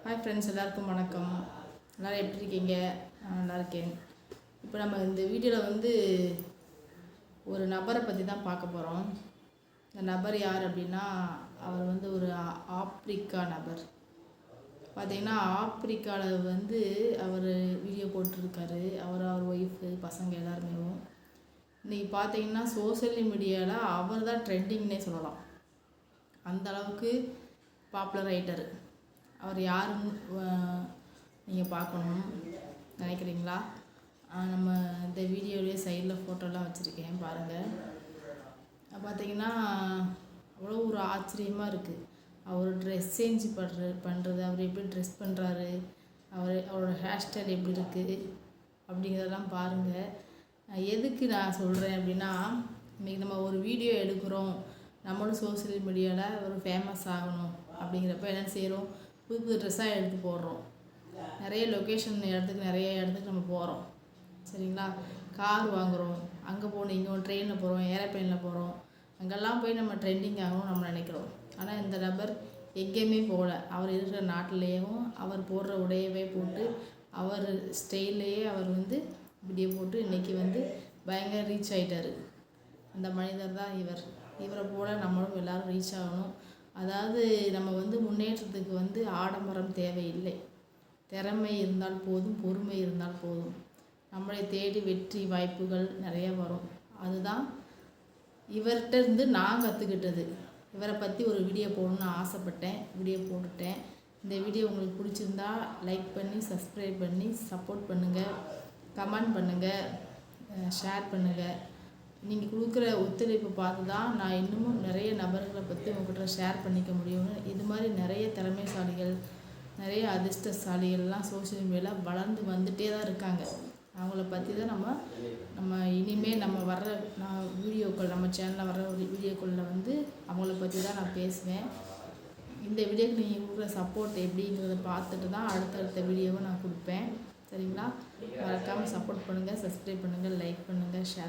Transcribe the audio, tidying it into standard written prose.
Hi friends, எல்லாருக்கும் வணக்கம். எல்லோரும் எப்படி இருக்கீங்க? நான் நல்லா இருக்கேன். இப்போ நம்ம இந்த வீடியோவில் ஒரு நபரை பற்றி தான் பார்க்க போகிறோம். இந்த நபர் யார் அப்படின்னா, அவர் ஒரு ஆப்பிரிக்கா நபர். பார்த்திங்கன்னா ஆப்பிரிக்காவில் அவர் வீடியோ போட்டிருக்காரு. அவர் ஒய்ஃபு பசங்க எல்லாருமே. இன்றைக்கி பார்த்திங்கன்னா சோஷியல் மீடியாவில் அவர் தான் ட்ரெண்டிங்னே சொல்லலாம். அந்தளவுக்கு பாப்புலர் ஆகிட்டார். அவர் யாருன்னு நீங்கள் பார்க்கணும் நினைக்கிறீங்களா? நம்ம இந்த வீடியோலேயே சைடில் ஃபோட்டோலாம் வச்சுருக்கேன், பாருங்கள். பார்த்திங்கன்னா அவ்வளோ ஒரு ஆச்சரியமாக இருக்குது. அவர் ட்ரெஸ் சேஞ்ச் பண்ணுறது, அவர் எப்படி ட்ரெஸ் பண்ணுறாரு, அவரோட ஹேர் ஸ்டைல் எப்படி இருக்குது அப்படிங்கிறதெல்லாம் பாருங்கள். எதுக்கு நான் சொல்கிறேன் அப்படின்னா, இன்றைக்கி நம்ம ஒரு வீடியோ எடுக்கிறோம், நம்மளும் சோஷியல் மீடியாவில் ஒரு ஃபேமஸ் ஆகணும் அப்படிங்கிறப்ப என்ன செய்கிறோம், புது புது ட்ரெஸ்ஸாக எடுத்து போடுறோம். நிறைய நிறைய இடத்துக்கு நம்ம போகிறோம், சரிங்களா? கார் வாங்குகிறோம், அங்கே போகணும், இங்கே ட்ரெயினில் போகிறோம், ஏரோப்ளேனில் போகிறோம். அங்கெல்லாம் போய் நம்ம ட்ரெண்டிங் ஆகணும்னு நம்ம நினைக்கிறோம். ஆனால் இந்த நபர் எங்கேயுமே போகல. அவர் இருக்கிற நாட்டிலேயும் அவர் போடுற உடையவே போட்டு, அவர் ஸ்டைல்லையே அவர் வீடியோ போட்டு இன்றைக்கி பயங்கர ரீச் ஆகிட்டார். அந்த மனிதர் தான் இவர். இவரை போல் நம்மளும் எல்லோரும் ரீச் ஆகணும். அதாவது நம்ம முன்னேற்றத்துக்கு ஆடம்பரம் தேவையில்லை. திறமை இருந்தால் போதும், பொறுமை இருந்தால் போதும். நம்மளை தேடி வெற்றி வாய்ப்புகள் நிறைய வரும். அதுதான் இவர்கிட்ட நான் கற்றுக்கிட்டது. இவரை பற்றி ஒரு வீடியோ போடணும்னு ஆசைப்பட்டேன், வீடியோ போட்டுட்டேன். இந்த வீடியோ உங்களுக்கு பிடிச்சிருந்தா லைக் பண்ணி, சப்ஸ்கிரைப் பண்ணி சப்போர்ட் பண்ணுங்கள், கமெண்ட் பண்ணுங்கள், ஷேர் பண்ணுங்கள். நீங்கள் கொடுக்குற ஒத்துழைப்பு பார்த்து தான் நான் இன்னமும் நிறைய நபர்களை பற்றி உங்கள்கிட்ட ஷேர் பண்ணிக்க முடியும். இது மாதிரி நிறைய திறமைசாலிகள், நிறைய அதிர்ஷ்டசாலிகள்லாம் சோஷியல் மீடியாவில் வளர்ந்து வந்துகிட்டே தான் இருக்காங்க. அவங்கள பற்றி தான் நம்ம இனிமேல் நம்ம வர்ற வீடியோக்கள், நம்ம சேனலில் வர்ற வீடியோக்களில் அவங்கள பற்றி தான் நான் பேசுவேன். இந்த வீடியோக்கு நீங்கள் கொடுக்குற சப்போர்ட் எப்படிங்கிறத பார்த்துட்டு தான் அடுத்தடுத்த வீடியோவை நான் கொடுப்பேன், சரிங்களா? மறக்காமல் சப்போர்ட் பண்ணுங்கள், சப்ஸ்கிரைப் பண்ணுங்கள், லைக் பண்ணுங்கள், ஷேர்